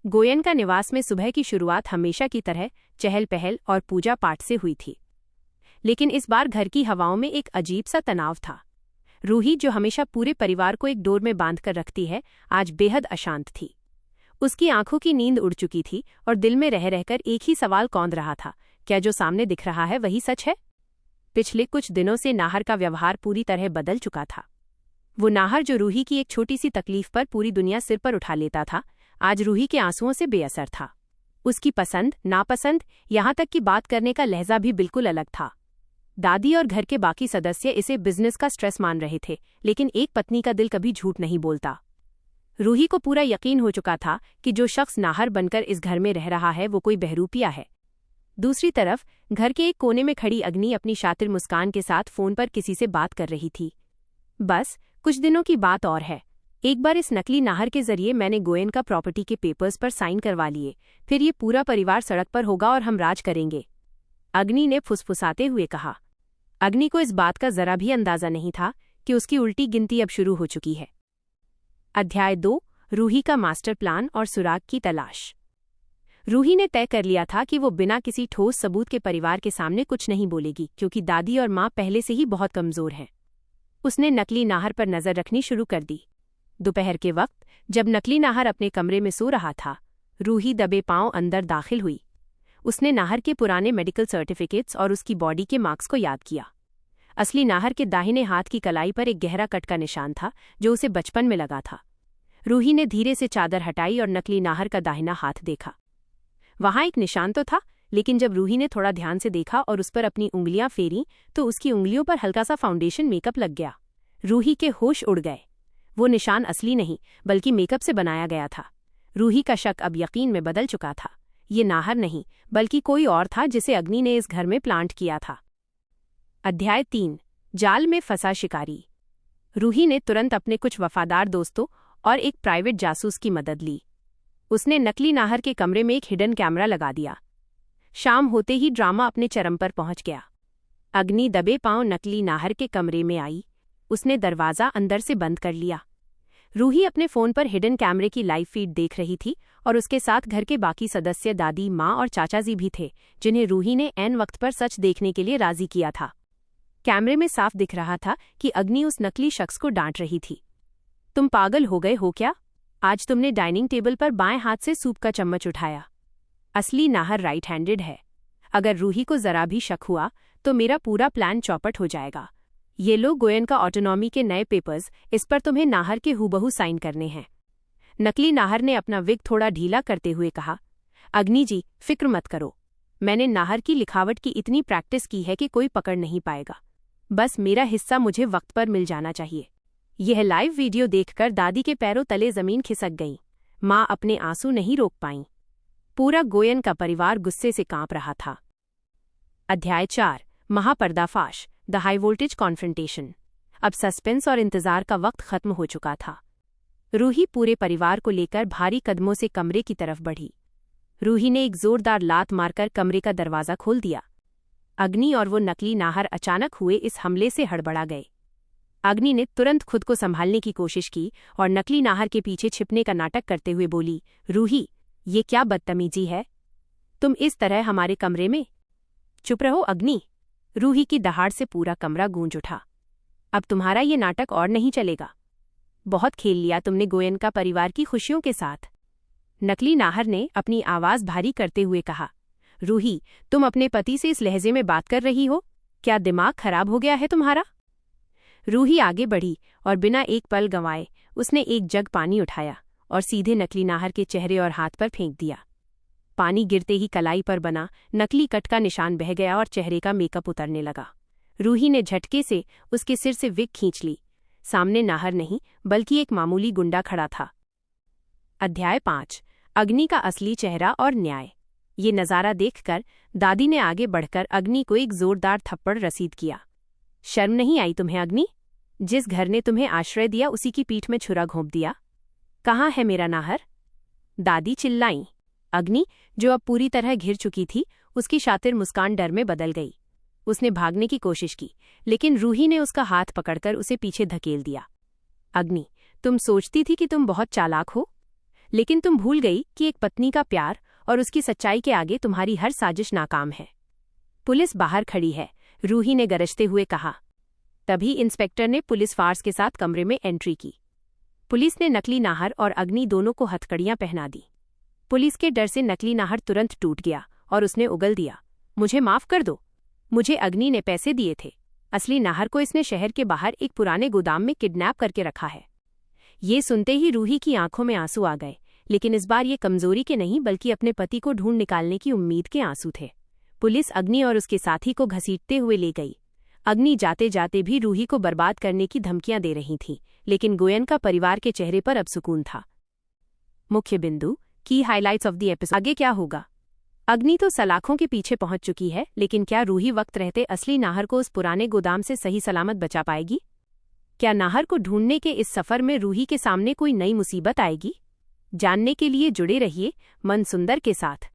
Goyan का निवास में सुबह की शुरुआत हमेशा की तरह चहल पहल और पूजा पाठ से हुई थी। लेकिन इस बार घर की हवाओं में एक अजीब सा तनाव था। रूही, जो हमेशा पूरे परिवार को एक डोर में बांधकर रखती है, आज बेहद अशांत थी। उसकी आंखों की नींद उड़ चुकी थी और दिल में रह रहकर एक ही सवाल कौंध रहा था, क्या जो सामने दिख रहा है वही सच है? पिछले कुछ दिनों से नाहर का व्यवहार पूरी तरह बदल चुका था। वो नाहर जो रूही की एक छोटी सी तकलीफ पर पूरी दुनिया सिर पर उठा लेता था, आज रूही के आंसुओं से बेअसर था। उसकी पसंद, नापसंद, यहाँ तक कि बात करने का लहजा भी बिल्कुल अलग था। दादी और घर के बाकी सदस्य इसे बिजनेस का स्ट्रेस मान रहे थे, लेकिन एक पत्नी का दिल कभी झूठ नहीं बोलता। रूही को पूरा यकीन हो चुका था कि जो शख्स नाहर बनकर इस घर में रह रहा है वो कोई बहरूपिया है। दूसरी तरफ घर के एक कोने में खड़ी अग्नि अपनी शातिर मुस्कान के साथ फोन पर किसी से बात कर रही थी। बस कुछ दिनों की बात और है। एक बार इस नकली नाहर के जरिए मैंने गोयन का प्रॉपर्टी के पेपर्स पर साइन करवा लिए, फिर ये पूरा परिवार सड़क पर होगा और हम राज करेंगे, अग्नि ने फुसफुसाते हुए कहा। अग्नि को इस बात का जरा भी अंदाजा नहीं था कि उसकी उल्टी गिनती अब शुरू हो चुकी है। अध्याय 2, रूही का मास्टर प्लान और सुराग की तलाश। रूही ने तय कर लिया था कि वो बिना किसी ठोस सबूत के परिवार के सामने कुछ नहीं बोलेगी, क्योंकि दादी और माँ पहले से ही बहुत कमजोर हैं। उसने नकली नाहर पर नजर रखनी शुरू कर दी। दोपहर के वक्त जब नकली नाहर अपने कमरे में सो रहा था, रूही दबे पांव अंदर दाखिल हुई। उसने नाहर के पुराने मेडिकल सर्टिफिकेट्स और उसकी बॉडी के मार्क्स को याद किया। असली नाहर के दाहिने हाथ की कलाई पर एक गहरा कट का निशान था, जो उसे बचपन में लगा था। रूही ने धीरे से चादर हटाई और नकली नाहर का दाहिना हाथ देखा। वहां एक निशान तो था, लेकिन जब रूही ने थोड़ा ध्यान से देखा और उस पर अपनी उंगलियां फेरी तो उसकी उंगलियों पर हल्का सा फाउंडेशन मेकअप लग गया। रूही के होश उड़ गए। वो निशान असली नहीं बल्कि मेकअप से बनाया गया था। रूही का शक अब यकीन में बदल चुका था। ये नाहर नहीं बल्कि कोई और था जिसे अग्नि ने इस घर में प्लांट किया था। अध्याय 3, जाल में फंसा शिकारी। रूही ने तुरंत अपने कुछ वफादार दोस्तों और एक प्राइवेट जासूस की मदद ली। उसने नकली नाहर के कमरे में एक हिडन कैमरा लगा दिया। शाम होते ही ड्रामा अपने चरम पर पहुंच गया। अग्नि दबे पांव नकली नाहर के कमरे में आई। उसने दरवाज़ा अंदर से बंद कर लिया। रूही अपने फ़ोन पर हिडन कैमरे की लाइव फीड देख रही थी और उसके साथ घर के बाकी सदस्य दादी, माँ और चाचाजी भी थे, जिन्हें रूही ने ऐन वक्त पर सच देखने के लिए राजी किया था। कैमरे में साफ दिख रहा था कि अग्नि उस नकली शख्स को डांट रही थी। तुम पागल हो गए हो क्या? आज तुमने डाइनिंग टेबल पर बाएं हाथ से सूप का चम्मच उठाया। असली नाहर राइट हैंडेड है। अगर रूही को जरा भी शक हुआ तो मेरा पूरा प्लान चौपट हो जाएगा। ये लो गोयन का ऑटोनॉमी के नए पेपर्स, इस पर तुम्हें नाहर के हूबहू साइन करने हैं। नकली नाहर ने अपना विग थोड़ा ढीला करते हुए कहा। अग्नि जी, फिक्र मत करो। मैंने नाहर की लिखावट की इतनी प्रैक्टिस की है कि कोई पकड़ नहीं पाएगा। बस मेरा हिस्सा मुझे वक्त पर मिल जाना चाहिए। यह लाइव वीडियो देखकर दादी के पैरों तले जमीन खिसक गई। माँ अपने आंसू नहीं रोक पाईं। पूरा गोयन का परिवार गुस्से से कांप रहा था। अध्याय 4, महापर्दाफाश, द हाई वोल्टेज कॉन्फ्रंटेशन। अब सस्पेंस और इंतजार का वक्त खत्म हो चुका था। रूही पूरे परिवार को लेकर भारी कदमों से कमरे की तरफ बढ़ी। रूही ने एक जोरदार लात मारकर कमरे का दरवाजा खोल दिया। अग्नि और वो नकली नाहर अचानक हुए इस हमले से हड़बड़ा गए। अग्नि ने तुरंत खुद को संभालने की कोशिश की और नकली नाहर के पीछे छिपने का नाटक करते हुए बोली, रूही, ये क्या बदतमीजी है? तुम इस तरह हमारे कमरे में? चुप रहो अग्नि। रूही की दहाड़ से पूरा कमरा गूंज उठा। अब तुम्हारा ये नाटक और नहीं चलेगा। बहुत खेल लिया तुमने गोयन का परिवार की खुशियों के साथ। नकली नाहर ने अपनी आवाज भारी करते हुए कहा। रूही, तुम अपने पति से इस लहजे में बात कर रही हो? क्या दिमाग खराब हो गया है तुम्हारा? रूही आगे बढ़ी और बिना एक पल गंवाए उसने एक जग पानी उठाया और सीधे नकली नाहर के चेहरे और हाथ पर फेंक दिया। पानी गिरते ही कलाई पर बना नकली कट का निशान बह गया और चेहरे का मेकअप उतरने लगा। रूही ने झटके से उसके सिर से विग खींच ली। सामने नाहर नहीं बल्कि एक मामूली गुंडा खड़ा था। अध्याय 5, अग्नि का असली चेहरा और न्याय। ये नज़ारा देखकर दादी ने आगे बढ़कर अग्नि को एक जोरदार थप्पड़ रसीद किया। शर्म नहीं आई तुम्हें अग्नि? जिस घर ने तुम्हें आश्रय दिया उसी की पीठ में छुरा घोंप दिया। कहाँ है मेरा नाहर? दादी चिल्लाई। अग्नि, जो अब पूरी तरह घिर चुकी थी, उसकी शातिर मुस्कान डर में बदल गई। उसने भागने की कोशिश की, लेकिन रूही ने उसका हाथ पकड़कर उसे पीछे धकेल दिया। अग्नि, तुम सोचती थी कि तुम बहुत चालाक हो, लेकिन तुम भूल गई कि एक पत्नी का प्यार और उसकी सच्चाई के आगे तुम्हारी हर साजिश नाकाम है। पुलिस बाहर खड़ी है, रूही ने गरजते हुए कहा। तभी इंस्पेक्टर ने पुलिस फार्स के साथ कमरे में एंट्री की। पुलिस ने नकली नाहर और अग्नि दोनों को हथकड़ियां पहना दी। पुलिस के डर से नकली नाहर तुरंत टूट गया और उसने उगल दिया, मुझे माफ कर दो, मुझे अग्नि ने पैसे दिए थे। असली नाहर को इसने शहर के बाहर एक पुराने गोदाम में किडनैप करके रखा है। ये सुनते ही रूही की आंखों में आंसू आ गए, लेकिन इस बार ये कमजोरी के नहीं बल्कि अपने पति को ढूंढ निकालने की उम्मीद के आंसू थे। पुलिस अग्नि और उसके साथी को घसीटते हुए ले गई। अग्नि जाते जाते भी रूही को बर्बाद करने की धमकियां दे रही थी, लेकिन गोयनका परिवार के चेहरे पर अब सुकून था। मुख्य बिंदु की हाइलाइट्स ऑफ द एपिसोड। आगे क्या होगा? अग्नि तो सलाखों के पीछे पहुंच चुकी है, लेकिन क्या रूही वक्त रहते असली नाहर को उस पुराने गोदाम से सही सलामत बचा पाएगी? क्या नाहर को ढूंढने के इस सफर में रूही के सामने कोई नई मुसीबत आएगी? जानने के लिए जुड़े रहिए मन सुंदर के साथ।